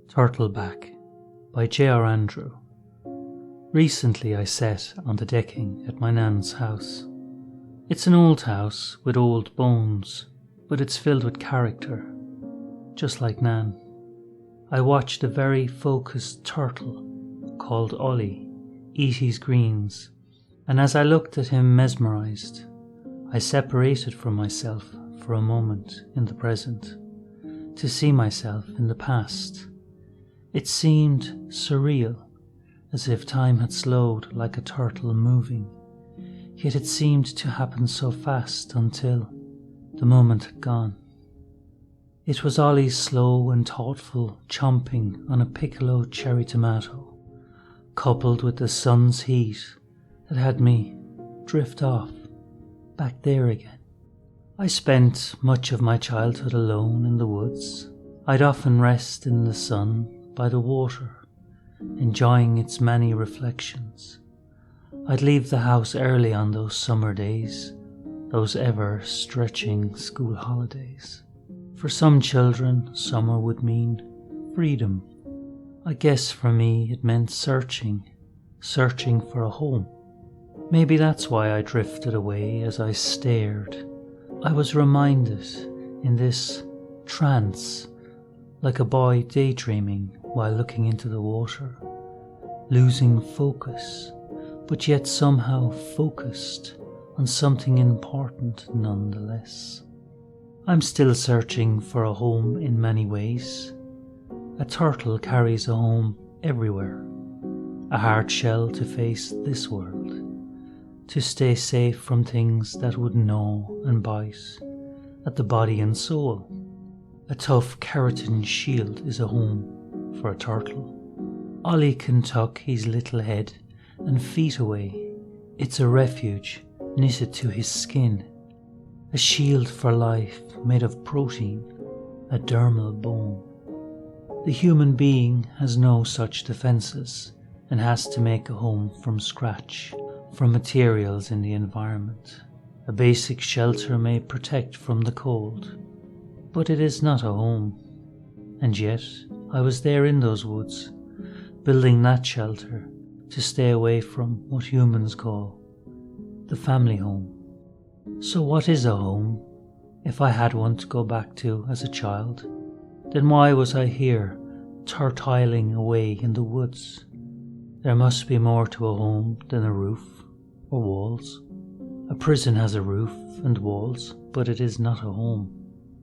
Turtleback by J.R. Recently I sat on the decking at my nan's house. It's an old house with old bones, but it's filled with character, just like Nan. I watched a very focused turtle called Ollie eat his greens, and as I looked at him mesmerised, I separated from myself for a moment in the present, to see myself in the past. It seemed surreal, as if time had slowed like a turtle moving, yet it seemed to happen so fast until the moment had gone. It was Ollie's slow and thoughtful chomping on a piccolo cherry tomato, coupled with the sun's heat that had me drift off, back there again. I spent much of my childhood alone in the woods. I'd often rest in the sun by the water, enjoying its many reflections. I'd leave the house early on those summer days, those ever-stretching school holidays. For some children, summer would mean freedom. I guess for me it meant searching for a home. Maybe that's why I drifted away as I stared. I was reminded in this trance, like a boy daydreaming while looking into the water, losing focus, but yet somehow focused on something important nonetheless. I'm still searching for a home in many ways. A turtle carries a home everywhere, a hard shell to face this world, to stay safe from things that would gnaw and bite at the body and soul. A tough keratin shield is a home for a turtle. Ollie can tuck his little head and feet away. It's a refuge knitted to his skin, a shield for life made of protein, a dermal bone. The human being has no such defences and has to make a home from scratch, from materials in the environment. A basic shelter may protect from the cold, but it is not a home. And yet I was there in those woods, building that shelter to stay away from what humans call the family home. So what is a home? If I had one to go back to as a child, then why was I here, turtling away in the woods? There must be more to a home than a roof or walls. A prison has a roof and walls, but it is not a home.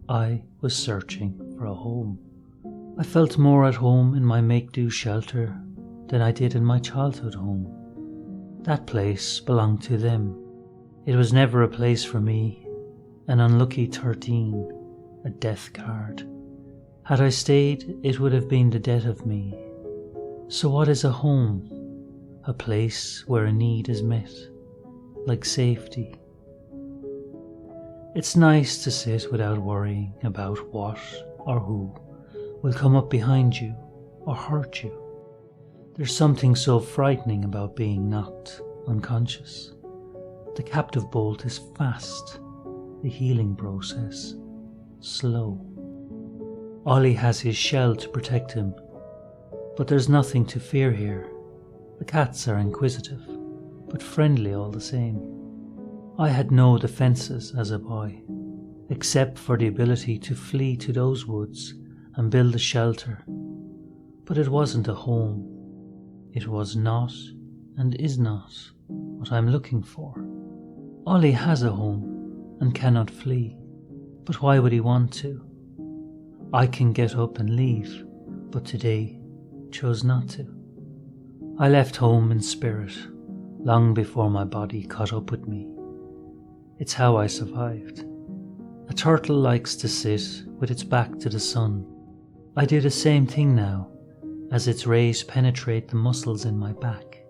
I was searching for a home. I felt more at home in my make-do shelter than I did in my childhood home. That place belonged to them. It was never a place for me, an unlucky 13, a death card. Had I stayed, it would have been the death of me. So what is a home? A place where a need is met, like safety. It's nice to sit without worrying about what or who will come up behind you or hurt you. There's something so frightening about being knocked unconscious. The captive bolt is fast, the healing process slow. Ollie has his shell to protect him, but there's nothing to fear here. The cats are inquisitive, but friendly all the same. I had no defences as a boy, except for the ability to flee to those woods and build a shelter. But it wasn't a home. It was not and is not what I'm looking for. Ollie has a home and cannot flee, but why would he want to? I can get up and leave, but today chose not to. I left home in spirit, long before my body caught up with me. It's how I survived. A turtle likes to sit with its back to the sun. I do the same thing now, as its rays penetrate the muscles in my back,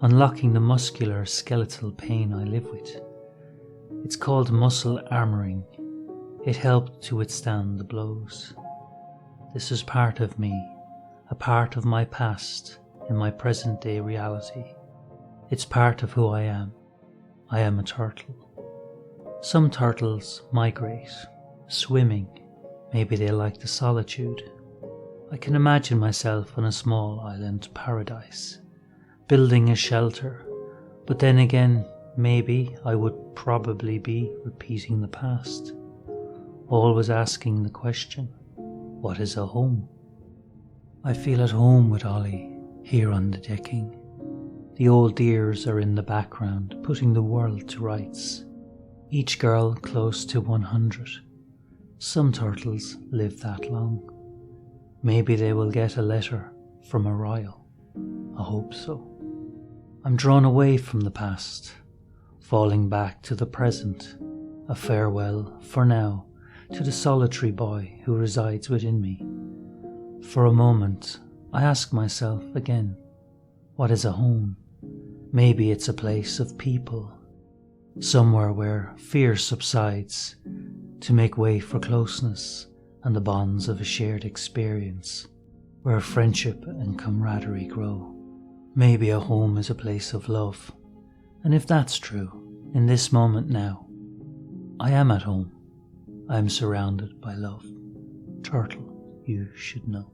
unlocking the muscular skeletal pain I live with. It's called muscle armouring. It helped to withstand the blows. This is part of me, a part of my past in my present day reality. It's part of who I am. I am a turtle. Some turtles migrate, swimming. Maybe they like the solitude. I can imagine myself on a small island paradise, building a shelter, but then again, maybe I would probably be repeating the past, always asking the question, what is a home? I feel at home with Ollie, here on the decking. The old dears are in the background, putting the world to rights. Each girl close to 100. Some turtles live that long. Maybe they will get a letter from a royal. I hope so. I'm drawn away from the past, falling back to the present, a farewell, for now, to the solitary boy who resides within me. For a moment, I ask myself again, what is a home? Maybe it's a place of people, somewhere where fear subsides to make way for closeness and the bonds of a shared experience, where friendship and camaraderie grow. Maybe a home is a place of love, and if that's true, in this moment now, I am at home. I am surrounded by love. Turtle, you should know.